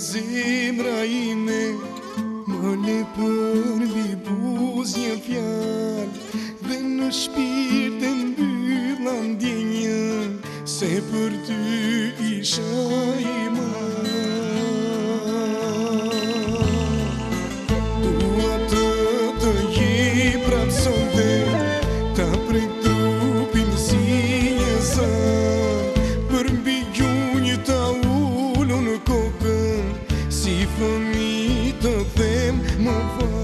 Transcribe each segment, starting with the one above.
zemra ime, më le përmbi buz një fjall, dhe në shpirt e mbylla ndjenjë, se për ty isha i dua të jep prap sonte, ta prek trupin si një zan, përmbi gjunjë ta ullu në kokën, si fëmijë të them më val.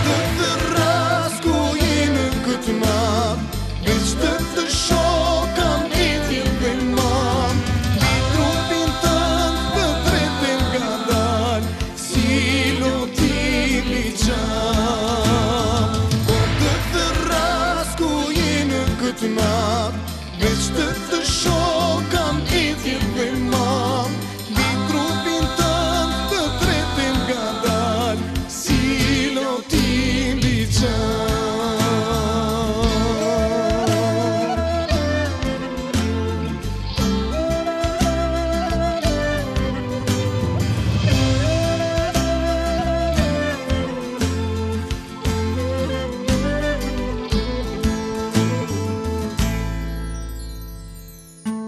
Të thërras ku je në këtë natë, veç të shoh kam ecil dhe mam, mbi trupin tënd të tretem ngadal, si lotim i qam. Të thërras ku je në këtë natë, veç të shoh kam ecil dhe mam, mbi trupin tënd të tretem ngadal, si lotim i qam.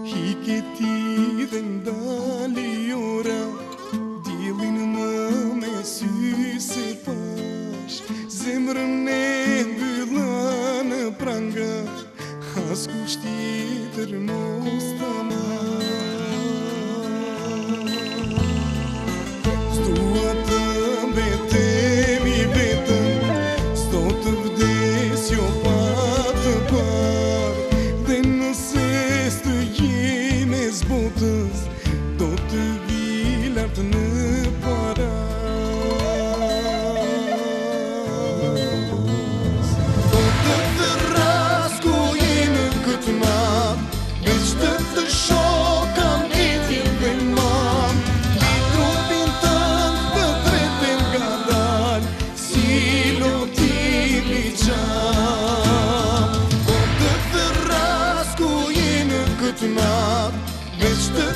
Hike ti dhe ndali ora, dilin më me sy se pash, zemrën e mbylla në pranga, as kusht tjetër mos ta marr. S'dua të mbetem i vetëm, s'do të vdes jo pa të parë, dhe nëse s'të jeme zbotës, do të vi lartë në paras. Do të thërras ku je në këtë natë, veç të shoh kam ecil dhe mam, mbi trupin tënd të tretem ngadal, si lotim i qam. Do të thërras ku je në këtë natë, veç të